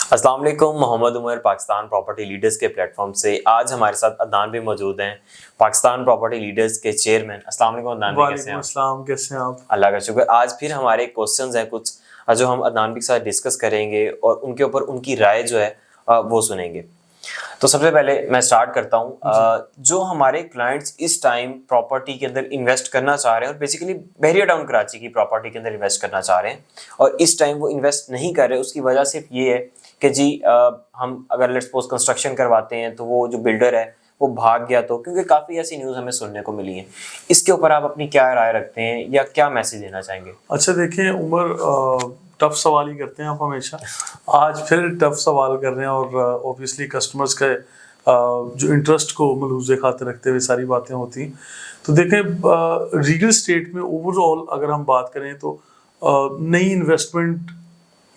अस्सलाम वालेकुम, Mohammad Umar Pakistan property leaders के प्लेटफॉर्म से आज हमारे साथ अदनान भी मौजूद हैं, पाकिस्तान प्रॉपर्टी लीडर्स के चेयरमैन। अस्सलाम वालेकुम अदनान भी, कैसे हैं आप? वालेकुम कैसे हैं आप? अल्लाह का शुक्र। आज फिर हमारे क्वेश्चंस हैं कुछ जो हम अदनान भी के साथ डिस्कस करेंगे और उनके ऊपर उनकी राय जो है वो सुनेंगे। तो सबसे पहले मैं स्टार्ट करता हूँ। जो हमारे क्लाइंट्स इस टाइम प्रॉपर्टी के अंदर इन्वेस्ट करना चाह रहे हैं और बेसिकली बहरिया टाउन कराची की प्रॉपर्टी के अंदर इन्वेस्ट करना चाह रहे हैं और इस टाइम वो इन्वेस्ट नहीं कर रहे, उसकी वजह सिर्फ ये है कि जी हम अगर लेट्स सपोज कंस्ट्रक्शन करवाते हैं तो वो जो बिल्डर है वो भाग गया, तो क्योंकि काफ़ी ऐसी न्यूज़ हमें सुनने को मिली है। इसके ऊपर आप अपनी क्या राय रखते हैं या क्या मैसेज देना चाहेंगे? अच्छा देखिए उमर, टफ सवाल ही करते हैं आप हमेशा। आज फिर टफ सवाल कर रहे हैं और ऑब्वियसली कस्टमर्स के जो इंटरेस्ट को मलूज़े खाते रखते हुए सारी बातें होती हैं। तो देखें रियल स्टेट में ओवरऑल अगर हम बात करें तो नई इन्वेस्टमेंट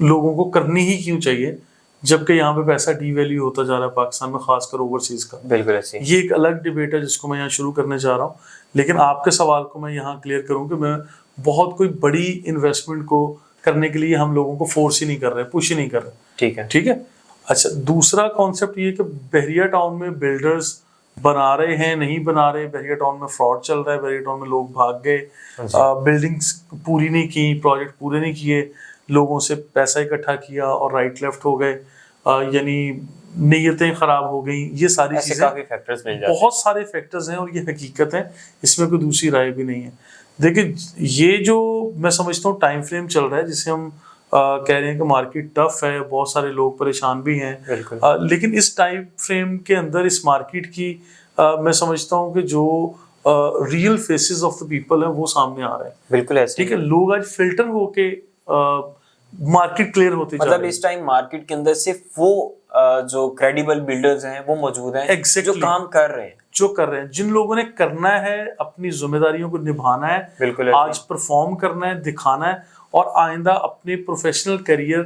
लोगों को करनी ही क्यों चाहिए, जबकि यहाँ पे पैसा डीवैल्यू होता जा रहा है पाकिस्तान में, खासकर ओवरसीज का। बिल्कुल ऐसे ये एक अलग डिबेट है जिसको मैं यहाँ शुरू करने जा रहा हूँ, लेकिन आपके सवाल को मैं यहाँ क्लियर करूँ कि मैं बहुत कोई बड़ी इन्वेस्टमेंट को करने के लिए हम लोगों को फोर्स ही नहीं कर रहे, पुश ही नहीं कर रहे। ठीक है, ठीक है। अच्छा, दूसरा कॉन्सेप्ट ये कि बहरिया टाउन में बिल्डर्स बना रहे हैं नहीं बना रहे, बहरिया टाउन में फ्रॉड चल रहा है, बहरिया टाउन में लोग भाग गए, बिल्डिंग्स पूरी नहीं की, प्रोजेक्ट पूरे नहीं किए, लोगों से पैसा इकट्ठा किया और राइट लेफ्ट हो गए, यानी नीयतें खराब हो गई। ये सारी चीजें, काफी फैक्टर्स मिल जाते हैं। बहुत सारे फैक्टर्स हैं और ये हकीकत है, इसमें कोई दूसरी राय भी नहीं है। देखिए ये जो मैं समझता हूँ टाइम फ्रेम चल रहा है जिसे हम कह रहे हैं कि मार्केट टफ है, बहुत सारे लोग परेशान भी हैं, लेकिन इस टाइम फ्रेम के अंदर इस मार्केट की मैं समझता हूँ कि जो real faces of the people है वो सामने आ रहे हैं। बिल्कुल ऐसे, ठीक है, लोग आज फिल्टर होके मार्केट क्लियर होते जा रहे हैं। मतलब इस टाइम मार्केट के अंदर सिर्फ वो जो क्रेडिबल बिल्डर्स हैं वो मौजूद हैं, Exactly. जो काम कर रहे हैं, जो कर रहे हैं, जिन लोगों ने करना है, अपनी जिम्मेदारियों को निभाना है, बिल्कुल आज परफॉर्म करना है, दिखाना है और आइंदा अपने प्रोफेशनल करियर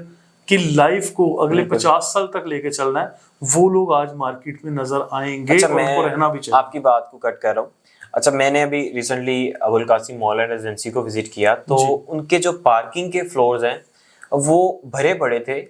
की लाइफ को अगले 50 साल तक लेके चलना है, वो लोग आज मार्केट में नजर आएंगे। अच्छा, और उनको रहना भी चाहिए। आपकी बात को कट कर रहा हूँ। अच्छा, मैंने अभी recently Abul Qasim mall and residency को विजिट किया, तो उनके जो पार्किंग के फ्लोर्स हैं वो भरे पड़े थे।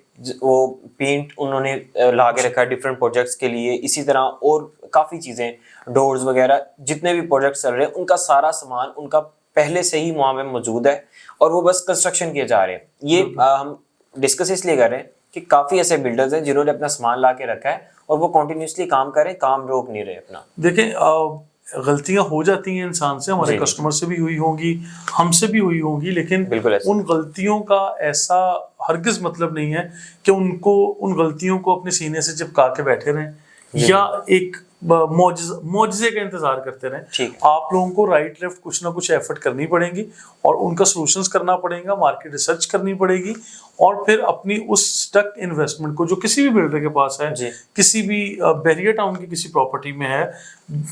वो पेंट उन्होंने ला के रखा है डिफरेंट प्रोजेक्ट्स के लिए, इसी तरह और काफ़ी चीज़ें, डोर्स वगैरह, जितने भी प्रोजेक्ट्स चल रहे हैं उनका सारा सामान उनका पहले से ही वहाँ में मौजूद है और वो बस कंस्ट्रक्शन किए जा रहे हैं। ये हम डिस्कस इसलिए कर रहे हैं कि काफ़ी ऐसे बिल्डर्स हैं जिन्होंने अपना सामान ला के रखा है और वो कंटिन्यूसली काम कर रहे हैं, काम रोक नहीं रहे अपना। देखें गलतियां हो जाती हैं इंसान से, हमारे कस्टमर से भी हुई होंगी, हमसे भी हुई होंगी, लेकिन उन गलतियों का ऐसा हरगिज मतलब नहीं है कि उन गलतियों को अपने सीने से चिपका के बैठे रहें या एक मौजज़े का इंतजार करते रहें। आप लोगों को राइट लेफ्ट कुछ ना कुछ एफर्ट करनी पड़ेगी और उनका सॉल्यूशंस करना पड़ेगा, मार्केट रिसर्च करनी पड़ेगी और फिर अपनी उस स्टक इन्वेस्टमेंट को जो किसी भी बिल्डर के पास है, किसी भी बहरिया टाउन की किसी प्रॉपर्टी में है,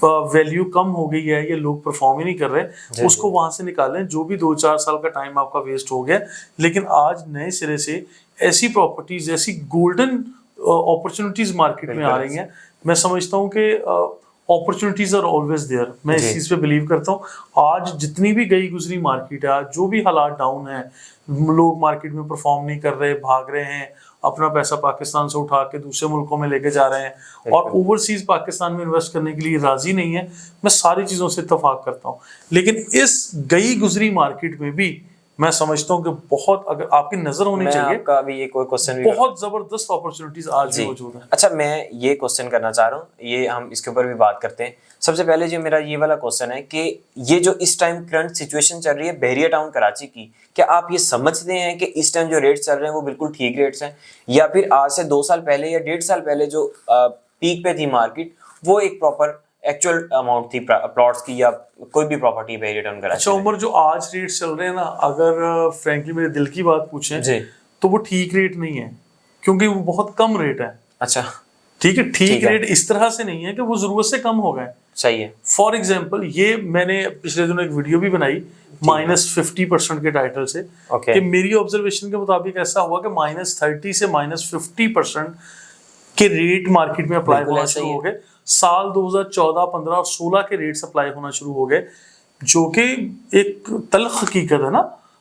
वैल्यू कम हो गई है या लोग परफॉर्म ही नहीं कर रहे, उसको वहां से निकालें। जो भी 2-4 साल का टाइम आपका वेस्ट हो गया, लेकिन आज नए सिरे से ऐसी प्रॉपर्टीज, ऐसी गोल्डन अपॉर्चुनिटीज मार्केट में आ रही हैं। मैं समझता हूँ कि अपॉर्चुनिटीज आर ऑलवेज देयर, मैं इस चीज पे बिलीव करता हूँ। आज जितनी भी गई गुजरी मार्केट है, आज जो भी हालात डाउन है, लोग मार्केट में परफॉर्म नहीं कर रहे, भाग रहे हैं, अपना पैसा पाकिस्तान से उठा के दूसरे मुल्कों में लेके जा रहे हैं और ओवरसीज पाकिस्तान में इन्वेस्ट करने के लिए राजी नहीं है, मैं सारी चीजों से इत्तेफाक करता हूँ। लेकिन इस गई गुजरी मार्केट में भी मैं समझता हूँ कि बहुत, अगर आपकी नजर होनी चाहिए, आपका भी एक और क्वेश्चन, बहुत जबरदस्त अपॉर्चुनिटीज आज भी मौजूद है। अच्छा, मैं ये क्वेश्चन करना चाह रहा हूँ, ये हम इसके ऊपर भी बात करते हैं। सबसे पहले जो मेरा ये वाला क्वेश्चन है कि ये जो इस टाइम करंट सिचुएशन चल रही है बहरिया टाउन कराची की, क्या आप ये समझते हैं कि इस टाइम जो रेट्स चल रहे हैं वो बिल्कुल ठीक रेट्स हैं, या फिर आज से 2 साल पहले या 1.5 साल पहले जो पीक पे थी मार्केट, वो एक प्रॉपर एक्चुअल अमाउंट थी प्लॉट्स की या कोई भी प्रॉपर्टी बहरिया टाउन कराची? अच्छा उमर, जो आज रेट चल रहे हैं ना, अगर फ्रैंकली मेरे दिल की बात पूछें तो वो ठीक रेट नहीं है, क्योंकि वो बहुत कम रेट है। अच्छा, ठीक है, ठीक रेट इस तरह से नहीं है कि वो जरूरत से कम हो गए। सही है। फॉर एग्जाम्पल, ये मैंने पिछले दिनों एक वीडियो भी बनाई -50% के टाइटल से, कि मेरी ऑब्जर्वेशन के मुताबिक ऐसा हुआ कि -30 से -50% के रेट मार्केट में अप्लाई होना शुरू हो गए। साल 2014, 15 और 16 के रेट्स अप्लाई होना शुरू हो गए, जो कि एक तल्ख हकीकत है ना,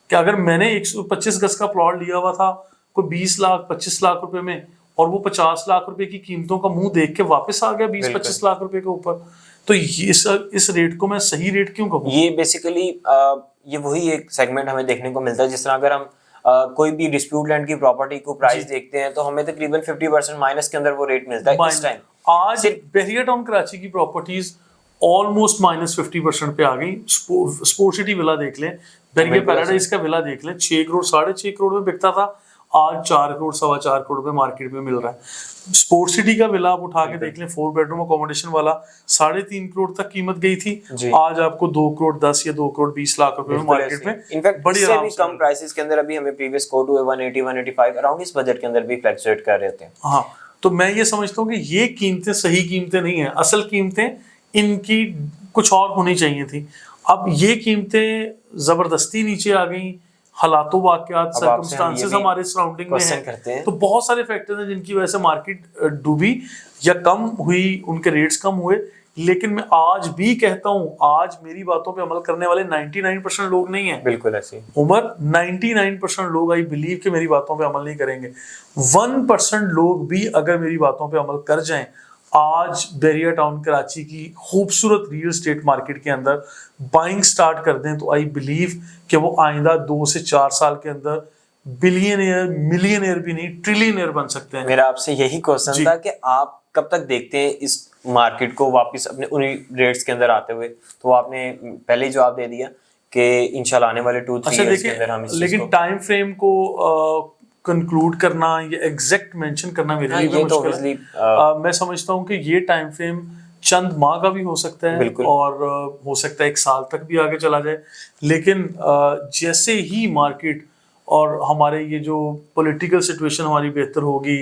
कि अगर मैंने 125 गज का प्लॉट लिया हुआ था कोई 20 लाख 25 लाख रुपए में और वो 50 लाख रुपए की कीमतों का मुंह देख के वापस आ गया 20-25 लाख रुपए के ऊपर, तो इस रेट को मैं सही रेट क्यों कहूँ? ये बेसिकली ये वही एक सेगमेंट हमें देखने को मिलता है जिस तरह अगर हम कोई भी डिस्प्यूट लैंड की प्रॉपर्टी को प्राइस देखते हैं तो हमें तकरीबन 50% माइनस के अंदर वो रेट मिलता है इस टाइम। आज बहरिया टाउन कराची की प्रॉपर्टीज ऑलमोस्ट -50% पे आ गई। स्पोर्ट सिटी विला देख लें, बहरिया पैराडाइज का विला देख लें, 6 करोड़ 6.5 करोड़ में बिकता था, आज 4 करोड़ 4.25 करोड़ में मार्केट में मिल रहा है। स्पोर्ट सिटी का विला आप उठा के देख लें, 4 बेडरूम अकोमोडेशन वाला 3.5 करोड़ तक कीमत गई थी, आज आपको 2 करोड़ 10 या 2 करोड़ 20 लाख रुपए में मार्केट में इनफैक्ट बड़ी आराम से कम प्राइसेस के अंदर अभी हमें प्रीवियस कोड हुए 180 185 अराउंड इस बजट के अंदर भी फ्लक्चुएट कर रहे होते हैं। हाँ, तो मैं ये समझता हूँ कि ये कीमतें सही कीमतें नहीं है, असल कीमतें इनकी कुछ और होनी चाहिए थी। अब ये कीमतें जबरदस्ती नीचे आ गई, हालातों वाकयात सर्कमस्टांसेस हमारे सराउंडिंग में हैं, तो बहुत सारे फैक्टर्स हैं जिनकी वजह से मार्केट डूबी या कम हुई, उनके रेट्स कम हुए। लेकिन मैं आज भी कहता हूँ, आज मेरी बातों पे अमल करने वाले 99% लोग नहीं है। बिल्कुल ऐसे उमर 99% लोग आई बिलीव कि मेरी बातों पे अमल नहीं करेंगे। 1% लोग भी अगर मेरी बातों पे अमल कर जाएं, आज बहरिया टाउन कराची की खूबसूरत रियल एस्टेट मार्केट के अंदर बाइंग स्टार्ट कर दें, तो आई बिलीव कि वो आइंदा 2 से 4 साल के अंदर बिलियनियर, मिलियनियर भी नहीं, ट्रिलियनियर बन सकते हैं। मेरा आपसे यही क्वेश्चन था कि आप कब तक देखते हैं इस मार्केट को वापस अपने उन्हीं रेट्स के अंदर आते हुए? तो आपने पहले ही जवाब दे दिया कि इंशाल्लाह आने वाले 2-3 इयर्स के अंदर हम इस लेकिन टाइम फ्रेम को कंक्लूड करना या एग्जैक्ट मेंशन करना मेरे लिए भी मुश्किल है। मैं समझता हूँ कि ये टाइम फ्रेम चंद माह का भी हो सकता है और हो सकता है 1 साल तक भी आगे चला जाए। लेकिन जैसे ही मार्केट और हमारे ये जो पॉलिटिकल सिचुएशन हमारी बेहतर होगी,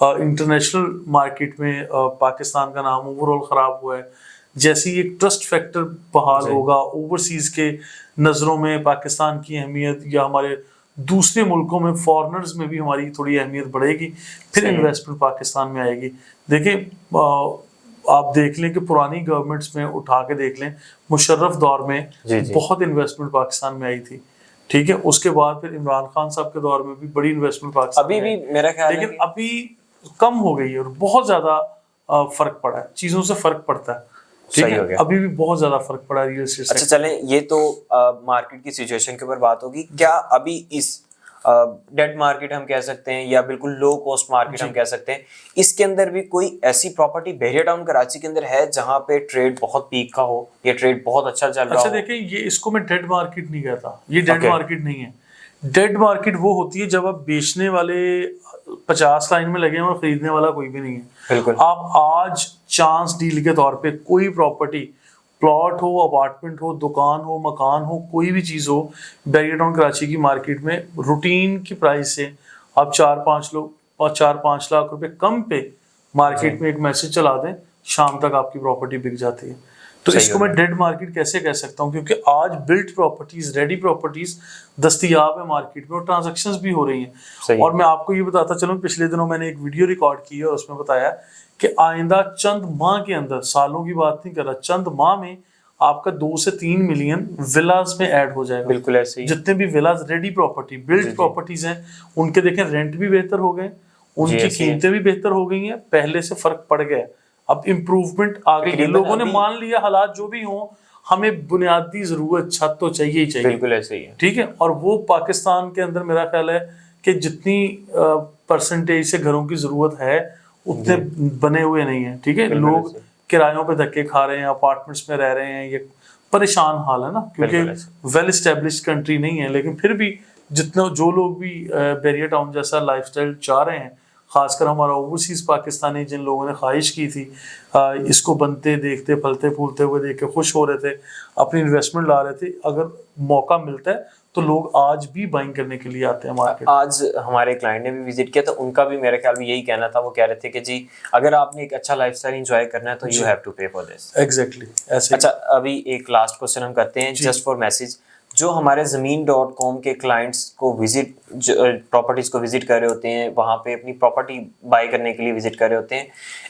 इंटरनेशनल मार्केट में पाकिस्तान का नाम ओवरऑल ख़राब हुआ है, जैसे ही एक ट्रस्ट फैक्टर बहाल होगा, ओवरसीज के नज़रों में पाकिस्तान की अहमियत या हमारे दूसरे मुल्कों में फॉरेनर्स में भी हमारी थोड़ी अहमियत बढ़ेगी, फिर इन्वेस्टमेंट पाकिस्तान में आएगी। देखिए, आप देख लें कि पुरानी गवर्नमेंट्स में उठा के देख लें, मुशर्रफ दौर में बहुत इन्वेस्टमेंट पाकिस्तान में आई थी, ठीक है। उसके बाद फिर इमरान खान साहब के दौर में भी बड़ी इन्वेस्टमेंट पाकिस्तान अभी भी मेरा ख्याल है, लेकिन अभी कम हो गई है और बहुत ज्यादा फर्क पड़ा है, चीजों से फर्क पड़ता है, ठीक है। अभी भी बहुत ज्यादा फर्क पड़ा रियल एस्टेट से। अच्छा चलें, ये तो मार्केट की सिचुएशन के ऊपर बात होगी। क्या अभी इस डेड मार्केट हम कह सकते हैं या बिल्कुल लो कॉस्ट मार्केट हम कह सकते हैं, इसके अंदर भी कोई ऐसी प्रॉपर्टी बहरिया टाउन कराची के अंदर है जहां पे ट्रेड बहुत पीक का हो या ट्रेड बहुत अच्छा चल रहा हो? अच्छा देखिए, ये इसको मैं डेड मार्केट नहीं कहता, ये डेड मार्केट नहीं है। डेड मार्केट वो होती है जब आप बेचने वाले 50 लाइन में लगे हैं और खरीदने वाला कोई भी नहीं है। बिल्कुल। आप आज चांस डील के तौर पे कोई प्रॉपर्टी, प्लॉट हो, अपार्टमेंट हो, दुकान हो, मकान हो, कोई भी चीज़ हो, बहरिया टाउन कराची की मार्केट में रूटीन की प्राइस से आप 4-5 लाख रुपए कम पे मार्केट में एक मैसेज चला दें, शाम तक आपकी प्रॉपर्टी बिक जाती है। तो इसको मैं डेड मार्केट कैसे कह सकता हूँ? क्योंकि आज बिल्ट प्रॉपर्टीज, रेडी प्रॉपर्टीज दस्तयाब है मार्केट में और ट्रांजैक्शंस भी हो रही हैं। और मैं आपको ये बताता चलूँ, पिछले दिनों मैंने एक वीडियो रिकॉर्ड की है और उसमें बताया कि आइंदा चंद माह के अंदर, सालों की बात नहीं कर रहा, चंद माह में आपका 2 से 3 मिलियन विलास में ऐड हो जाएगा। बिल्कुल ऐसे ही जितने भी विलास रेडी प्रॉपर्टी, बिल्ट प्रॉपर्टीज हैं, उनके देखें रेंट भी बेहतर हो गए, उनकी कीमतें भी बेहतर हो गई हैं, पहले से फर्क पड़ गया। अब इम्प्रूवमेंट आ गई है, लोगों ने मान लिया हालात जो भी हों, हमें बुनियादी जरूरत छत तो चाहिए ही चाहिए। बिल्कुल ऐसे ही है, ठीक है। और वो पाकिस्तान के अंदर मेरा ख्याल है कि जितनी परसेंटेज से घरों की जरूरत है उतने बने हुए नहीं है, ठीक है। लोग किरायों पे धक्के खा रहे हैं, अपार्टमेंट्स में रह रहे हैं, ये परेशान हाल है ना, क्योंकि वेल एस्टेब्लिश्ड कंट्री नहीं है। लेकिन फिर भी जितना जो लोग भी बहरिया टाउन जैसा लाइफस्टाइल चाह रहे हैं, खासकर हमारा ओवरसीज पाकिस्तानी जिन लोगों ने ख्वाहिश की थी, इसको बनते देखते, फलते फूलते हुए देख के खुश हो रहे थे, अपनी इन्वेस्टमेंट ला रहे थे, अगर मौका मिलता है तो लोग आज भी बाइंग करने के लिए आते हैं मार्केट। आज हमारे क्लाइंट ने भी विजिट किया, तो उनका भी मेरे ख्याल में यही कहना था। वो कह रहे थे कि जी अगर आपने एक अच्छा लाइफस्टाइल एंजॉय करना है तो यू हैव टू पे फॉर दिस। एग्जैक्टली ऐसे। अच्छा, अभी एक लास्ट क्वेश्चन हम करते हैं जस्ट फॉर मैसेज। जो हमारे ज़मीन.com के क्लाइंट्स को विजिट, प्रॉपर्टीज़ को विजिट कर रहे होते हैं, वहाँ पे अपनी प्रॉपर्टी बाय करने के लिए विजिट कर रहे होते हैं,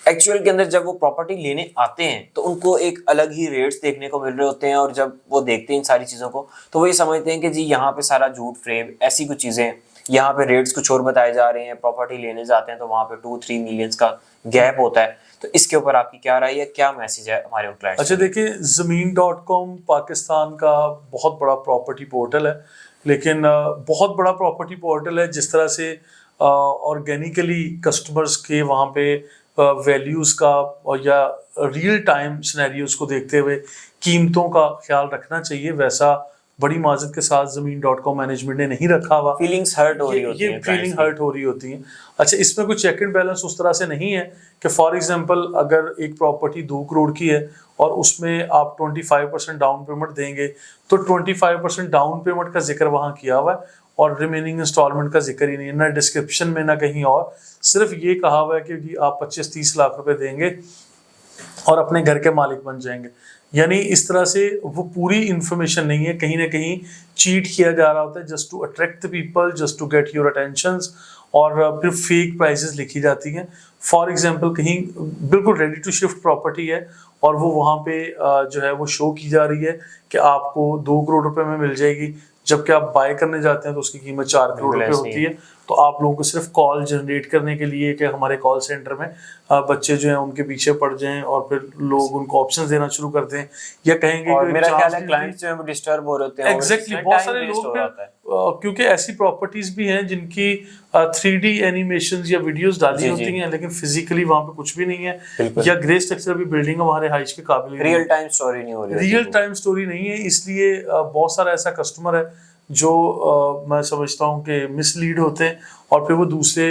एक्चुअल के अंदर जब वो प्रॉपर्टी लेने आते हैं तो उनको एक अलग ही रेट्स देखने को मिल रहे होते हैं, और जब वो देखते हैं इन सारी चीज़ों को तो वो ये समझते हैं कि जी यहाँ पे सारा झूठ फ्रेब ऐसी कुछ चीज़ें यहाँ पे रेट्स कुछ और बताए जा रहे हैं, प्रॉपर्टी लेने जाते हैं तो वहाँ पे 2-3 मिलियंस का गैप होता है। तो इसके ऊपर आपकी क्या राय है, क्या मैसेज है हमारे उन क्लाइंट्स? अच्छा देखिए, ज़मीन.com पाकिस्तान का बहुत बड़ा प्रॉपर्टी पोर्टल है, लेकिन बहुत बड़ा प्रॉपर्टी पोर्टल है। जिस तरह से ऑर्गेनिकली कस्टमर्स के वहाँ पे वैल्यूज़ का और या रियल टाइम सिनेरियोज को देखते हुए कीमतों का ख्याल रखना चाहिए, वैसा बड़ी माजत के साथ ज़मीन.com मैनेजमेंट ने नहीं रखा हुआ। फीलिंग्स हर्ट हो रही होती हैं, ये फीलिंग हर्ट हो रही होती है। अच्छा, इसमें कोई चेक एंड बैलेंस उस तरह से नहीं है कि फॉर एग्जांपल अगर एक प्रॉपर्टी 2 करोड़ की है और उसमें आप 25% डाउन पेमेंट देंगे तो 25% डाउन पेमेंट का जिक्र वहाँ किया हुआ है और रिमेनिंग इंस्टॉलमेंट का जिक्र ही नहीं है, ना डिस्क्रिप्शन में ना कहीं और। सिर्फ ये कहा हुआ है कि आप 25-30 लाख रुपए देंगे और अपने घर के मालिक बन जाएंगे। यानी इस तरह से वो पूरी इंफॉर्मेशन नहीं है, कहीं ना कहीं चीट किया जा रहा होता है just to attract the people, just to get your attentions, और फिर फेक प्राइसेस लिखी जाती हैं। फॉर एग्जांपल कहीं बिल्कुल रेडी टू शिफ्ट प्रॉपर्टी है और वो वहाँ पे जो है वो शो की जा रही है कि आपको 2 करोड़ रुपए में मिल जाएगी, जबकि आप बाय करने जाते हैं तो उसकी कीमत 4 करोड़ रुपए होती है। तो आप लोगों को सिर्फ कॉल जनरेट करने के लिए कि हमारे कॉल सेंटर में बच्चे जो हैं उनके पीछे पड़ जाएं और फिर लोग उनको ऑप्शंस देना शुरू कर दें या कहेंगे और मेरा ख्याल है क्लाइंट्स जो है वो डिस्टर्ब हो रहे हैं। एग्जैक्टली, बहुत सारे लोग क्योंकि ऐसी प्रॉपर्टीज भी हैं जिनकी 3D एनिमेशंस या वीडियोस डाली होती हैं लेकिन फिजिकली वहां पे कुछ भी नहीं है, या ग्रे स्ट्रक्चर भी बिल्डिंग हमारे हाइट के काबिल रियल टाइम स्टोरी नहीं हो रही, रियल टाइम स्टोरी नहीं है। इसलिए बहुत सारा ऐसा कस्टमर है जो मैं समझता हूँ कि मिसलीड होते हैं और फिर वो दूसरे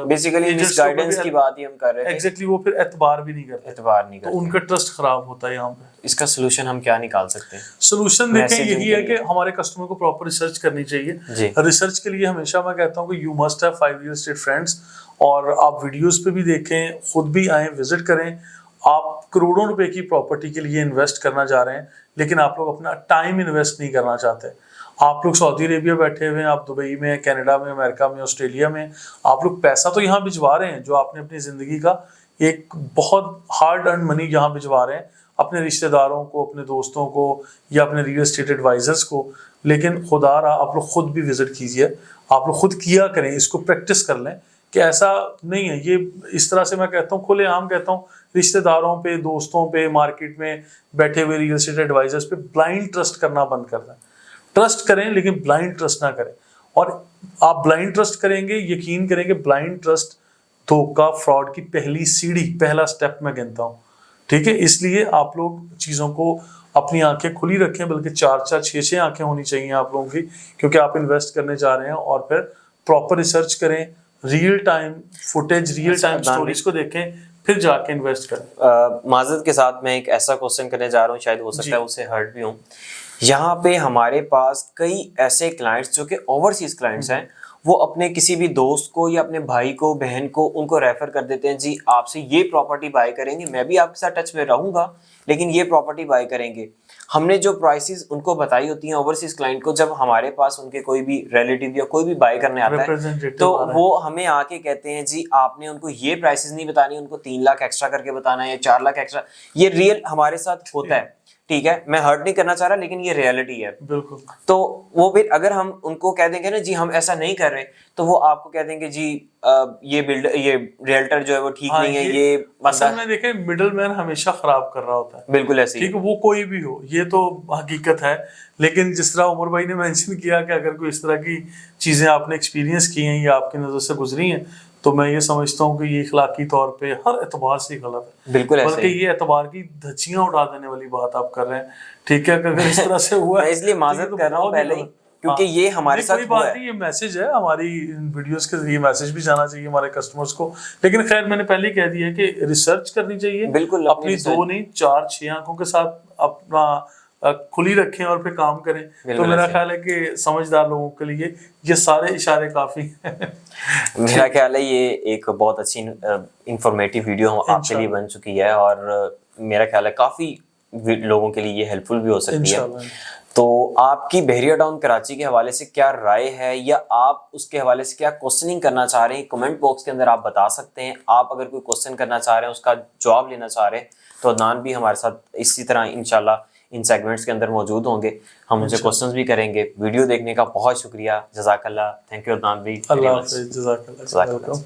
बेसिकली मिसगाइडेंस की बात ही हम कर रहे हैं। एग्जैक्टली, वो फिर एतबार भी नहीं करते, तो उनका ट्रस्ट खराब होता है यहाँ पे। इसका सोल्यूशन हम क्या निकाल सकते हैं? सोल्यूशन देखें यही है कि हमारे कस्टमर को प्रॉपर रिसर्च करनी चाहिए। रिसर्च के लिए हमेशा मैं कहता हूँ कि you must have 5 real estate friends, और आप वीडियोस पे भी देखें, खुद भी आए, विजिट करें। आप करोड़ों रुपए की प्रॉपर्टी के लिए इन्वेस्ट करना जा रहे हैं लेकिन आप लोग अपना टाइम इन्वेस्ट नहीं करना चाहते। आप लोग सऊदी अरेबिया बैठे हुए हैं, आप दुबई में, कनाडा में, अमेरिका में, ऑस्ट्रेलिया में, आप लोग पैसा तो यहाँ भिजवा रहे हैं जो आपने अपनी जिंदगी का एक बहुत हार्ड अर्न मनी यहाँ भिजवा रहे हैं अपने रिश्तेदारों को, अपने दोस्तों को या अपने रियल एस्टेट एडवाइजर्स को। लेकिन खुदा रहा आप लोग खुद भी विजिट कीजिए, आप लोग खुद किया करें, इसको प्रैक्टिस कर लें कि ऐसा नहीं है। ये इस तरह से मैं कहता हूँ, खुलेआम कहता हूँ, रिश्तेदारों पे, दोस्तों पे, मार्केट में बैठे हुए रियल एस्टेट एडवाइजर्स पे ब्लाइंड ट्रस्ट करना बंद कर दें। ट्रस्ट करें लेकिन ब्लाइंड ट्रस्ट ना करें, और आप ब्लाइंड ट्रस्ट करेंगे, यकीन करेंगे, ब्लाइंड ट्रस्ट धोखा, फ्रॉड की पहली सीढ़ी, पहला स्टेप मैं गिनता हूँ। ठीक है, इसलिए आप लोग चीज़ों को अपनी आंखें खुली रखें, बल्कि 4-4, 6-6 आंखें होनी चाहिए आप लोगों की, क्योंकि आप इन्वेस्ट करने जा रहे हैं। और फिर प्रॉपर रिसर्च करें, real time footage, real time stories को देखें, फिर जाके इन्वेस्ट करें। माजरत के साथ मैं एक ऐसा क्वेश्चन करने जा रहा हूँ, शायद हो सकता है उसे हर्ट भी हूँ। यहाँ पे हमारे पास कई ऐसे क्लाइंट्स जो कि ओवरसीज क्लाइंट्स हैं, वो अपने किसी भी दोस्त को या अपने भाई को, बहन को, उनको रेफर कर देते हैं, जी आपसे ये प्रॉपर्टी बाय करेंगे, मैं भी आपके साथ टच में रहूंगा लेकिन ये प्रॉपर्टी बाय करेंगे। हमने जो प्राइसेस उनको बताई होती हैं ओवरसीज क्लाइंट को, जब हमारे पास उनके कोई भी रिलेटिव या कोई भी बाय करने आता है तो वो हमें आके कहते हैं जी आपने उनको ये प्राइसेस नहीं बतानी, उनको 3 लाख एक्स्ट्रा करके बताना है या 4 लाख एक्स्ट्रा। ये रियल हमारे साथ होता है, ठीक है, मैं हर्ट नहीं करना चाह रहा लेकिन ये रियलिटी है। बिल्कुल। तो वो फिर अगर हम उनको कह देंगे ना जी हम ऐसा नहीं कर रहे, तो वो आपको कह देंगे जी ये रियल्टर जो है वो ठीक नहीं है, ये असल में देखें मिडल मैन हमेशा खराब कर रहा होता है। बिल्कुल ऐसे ठीक है, वो कोई भी हो, ये तो हकीकत है। लेकिन जिस तरह उमर भाई ने मेंशन किया कि अगर कोई इस तरह की चीजें आपने एक्सपीरियंस की हैं या आपकी नजर से गुजरी हैं, तो मैं ये समझता हूँ कि ये इखलाकी तौर पे हर एतबार से गलत है। बिल्कुल ऐसे, बल्कि ये एतबार की धज्जियां उड़ा देने वाली बात आप कर रहे हैं। ठीक है, अगर इस तरह से हुआ मैं इसलिए माजरत कर रहा हूँ पहले ही, क्योंकि ये हमारे साथ कोई बात नहीं, ये मैसेज है, हमारी वीडियोस के जरिए मैसेज भी जाना चाहिए हमारे कस्टमर्स को। लेकिन खैर मैंने पहले ही कह दिया कि रिसर्च करनी चाहिए, बिल्कुल अपनी 2 नहीं 4-6 आंखों के साथ अपना खुली रखें और फिर काम करें। तो मेरा ख्याल है कि समझदार लोगों के लिए ये सारे इशारे काफी हैं। मेरा ख्याल है ये एक बहुत अच्छी इंफॉर्मेटिव वीडियो आपके लिए बन चुकी है और मेरा ख्याल है काफी लोगों के लिए ये हेल्पफुल भी हो सकती है। तो आपकी बहरिया टाउन कराची के हवाले से क्या राय है, या आप उसके हवाले से क्या क्वेश्चनिंग करना चाह रहे हैं, कमेंट बॉक्स के अंदर आप बता सकते हैं। आप अगर कोई क्वेश्चन करना चाह रहे हैं, उसका जवाब लेना चाह रहे हैं, तो अदनान भी हमारे साथ इसी तरह इंशाल्लाह इन सेगमेंट्स के अंदर मौजूद होंगे, हम उनसे क्वेश्चंस भी करेंगे। वीडियो देखने का बहुत शुक्रिया, जज़ाकल्लाह, थैंक यू अदनान भाई। अल्लाह हाफ़िज़, जज़ाकल्लाह।